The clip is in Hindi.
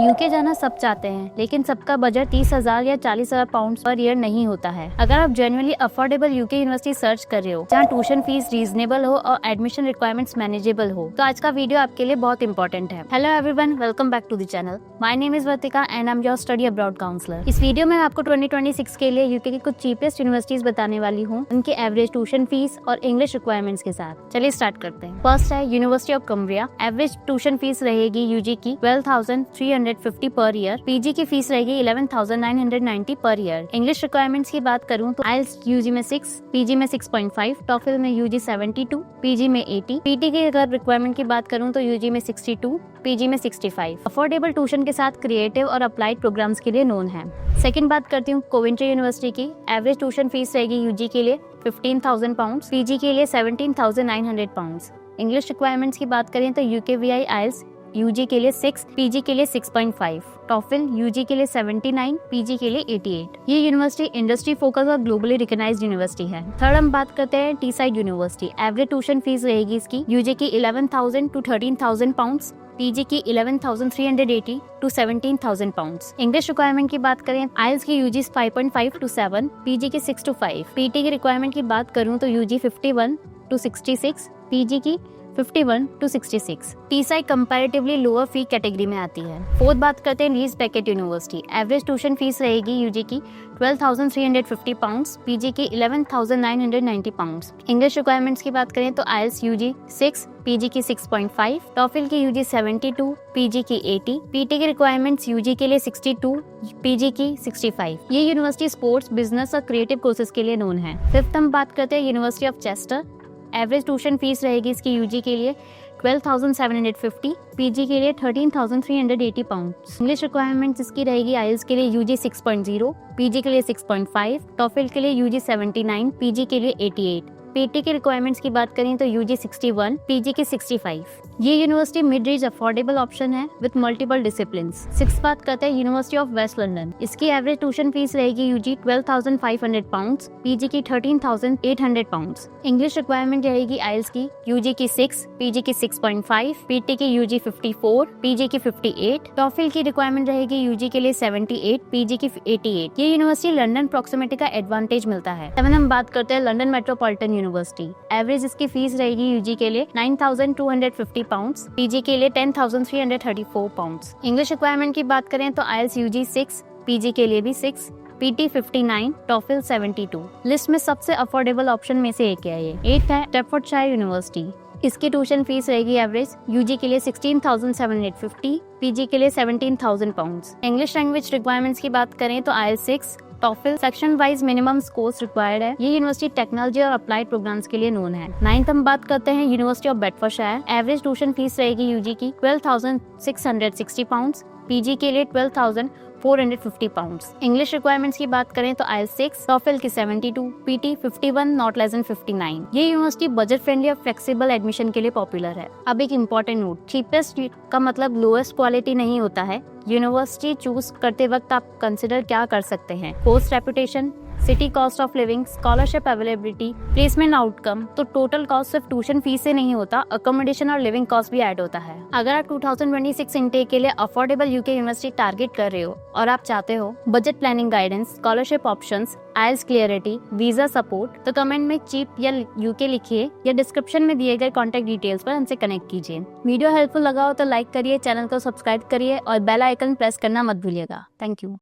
यूके जाना सब चाहते हैं, लेकिन सबका बजट 30,000 या 40,000 पाउंड पर ईयर नहीं होता है। अगर आप genuinely affordable UK university search कर रहे हो जहाँ ट्यूशन फीस रीजनेबल हो और एडमिशन रिक्वायरमेंट्स मैनेजेबल हो, तो आज का वीडियो आपके लिए बहुत इंपॉर्टेंट है। Hello everyone, welcome back to the channel. My name is Vartika and I am your study abroad counsellor. इस वीडियो में आपको 2026 के लिए यूके की कुछ चीपेस्ट यूनिवर्सिटीज बताने वाली हूँ, उनके एवरेज ट्यूशन फीस और इंग्लिश रिक्वायरमेंट्स के साथ। चलिए स्टार्ट करते हैं। फर्स्ट है university of Cumbria. Average tuition fees रहेगी यूजी की 12,350 पर ईयर। पीजी की फीस रहेगी 11,990 पर ईयर। इंग्लिश रिक्वायरमेंट्स की बात करूँ तो आइल्स यूजी में 6, पीजी में 6.5, टॉफिल में यूजी 72, पीजी में 80। पीटी की अगर रिक्वायरमेंट की बात करूँ तो यूजी में 62, पीजी में 65। अफोर्डेबल ट्यूशन के साथ क्रिएटिव और अप्लाइड प्रोग्राम्स के लिए नोन है। सेकंड बात करती हूँ कोवेंट्री यूनिवर्सिटी की। एवरेज ट्यूशन फीस रहेगी यूजी के लिए 15,000 पाउंड, पीजी के लिए 17,900 पाउंड। इंग्लिश रिक्वायरमेंट्स की बात करें तो यूकेवीआई आइल्स यूजी के लिए 6, पीजी के लिए 6.5, टॉफिल यूजी के लिए 79, पीजी के लिए 88। ये यूनिवर्सिटी इंडस्ट्री फोकस और ग्लोबली रिकॉग्नाइज्ड यूनिवर्सिटी है। थर्ड हम बात करते हैं T side university. Average tuition fees रहेगी इसकी यूजी की 11,000 to 13,000 पाउंड्स, पीजी की 11,380 to 17,000 पाउंड्स। इंग्लिश रिक्वायरमेंट की बात करें आइल्स की यूजी 5.5 to 7, पीजी की 6 to 5। पीटी की रिक्वायरमेंट की बात करूं तो यूजी 51 to 66, पीजी की 51 to 66। टीसाई कंपैरेटिवली लोअर फी कैटेगरी में आती है। फोर्थ बात करते हैं Leeds Beckett university. Average tuition fees रहेगी यूजी की 12,350 पाउंड्स, पीजी की 11,990 पाउंड्स। इंग्लिश रिक्वायरमेंट्स की बात करें तो आइल्स यूजी 6, पीजी की 6.5, टॉफिल की यूजी 72, पीजी की 80। पीटी की रिक्वायरमेंट्स यूजी के लिए 62, पीजी की 65। ये यूनिवर्सिटी स्पोर्ट्स, बिजनेस और क्रिएटिव कोर्सेज के लिए नोन है। फिफ्थ हम बात करते हैं university of Chester. Average tuition fees रहेगी इसकी यूजी के लिए 12,750, पीजी के लिए 13,380 पाउंड। इंग्लिश रिक्वायरमेंट्स इसकी रहेगी आइल्स के लिए यूजी 6.0, पीजी के लिए 6.5, टॉफिल के लिए यूजी 79, पीजी के लिए 88। पीटी की रिक्वायरमेंट्स की बात करें तो यूजी 61, पीजी की 65। ये university mid range affordable option है विद मल्टीपल डिसिप्लिन्स। सिक्स बात करते हैं यूनिवर्सिटी ऑफ वेस्ट लंदन। इसकी एवरेज ट्यूशन फीस रहेगी यूजी 12,500 पाउंड्स, पीजी की 13,800 पाउंड्स। इंग्लिश रिक्वायरमेंट रहेगी आइल्स की यूजी की 6, पीजी की 6.5, पीटी की यूजी 54, पीजी की 58। टॉफिल की रिक्वायरमेंट रहेगी यूजी के लिए 78, पीजी की 88। ये यूनिवर्सिटी लंदन प्रॉक्सिमिटी का एडवांटेज मिलता है। सेवन हम बात करते हैं लंदन मेट्रोपॉलिटन यूनिवर्सिटी। एवरेज इसकी फीस रहेगी यूजी के लिए 9,250 पाउंड्स, पीजी के लिए 10,334 पाउंड्स। इंग्लिश रिक्वायरमेंट की बात करें तो आइल्स यूजी 6, पीजी के लिए भी 6, पीटी 59, टॉफिल 72। लिस्ट में सबसे अफोर्डेबल ऑप्शन में से एक है ये। 8th है स्टैफोर्डशायर यूनिवर्सिटी। इसकी ट्यूशन फीस रहेगी एवरेज यूजी के लिए 16,750, पीजी के लिए 17,000 पाउंड्स। इंग्लिश लैंग्वेज रिक्वायरमेंट्स की बात करें तो आइल्स 6, TOEFL section wise minimum scores required है। ये यूनिवर्सिटी टेक्नोलॉजी और अप्लाइड प्रोग्राम्स के लिए नोन है। 9th हम बात करते हैं university of Bedfordshire. Average tuition fees रहेगी यूजी की 12,660 पाउंड्स, पीजी के लिए 12,450 पाउंड्स। इंग्लिश रिक्वायरमेंट्स की बात करें तो आइल्स 6, टॉफिल की 72, पीटी 51, नॉट लेस देन 59। ये यूनिवर्सिटी बजट फ्रेंडली और फ्लेक्सिबल एडमिशन के लिए पॉपुलर है। अब एक इम्पोर्टेंट नोट, चीपेस्ट का मतलब लोएस्ट क्वालिटी नहीं होता है। यूनिवर्सिटी चूज करते वक्त आप कंसिडर क्या कर सकते हैं? Post reputation, city cost of living, scholarship availability, placement outcome. तो टोटल कॉस्ट सिर्फ ट्यूशन फीस से नहीं होता, अकोमोडेशन और लिविंग कॉस्ट भी ऐड होता है। अगर आप 2026 इनटेक के लिए अफोर्डेबल यूके यूनिवर्सिटी टारगेट कर रहे हो और आप चाहते हो budget planning guidance, scholarship options, IELTS clarity, visa support, तो कमेंट में चीप या यूके लिखिए या डिस्क्रिप्शन में दिए गए कॉन्टेक्ट डिटेल्स पर हमसे कनेक्ट कीजिए। वीडियो हेल्पफुल लगा हो तो लाइक करिए, चैनल को सब्सक्राइब करिए और बेल आइकन प्रेस करना मत भूलिएगा। Thank you.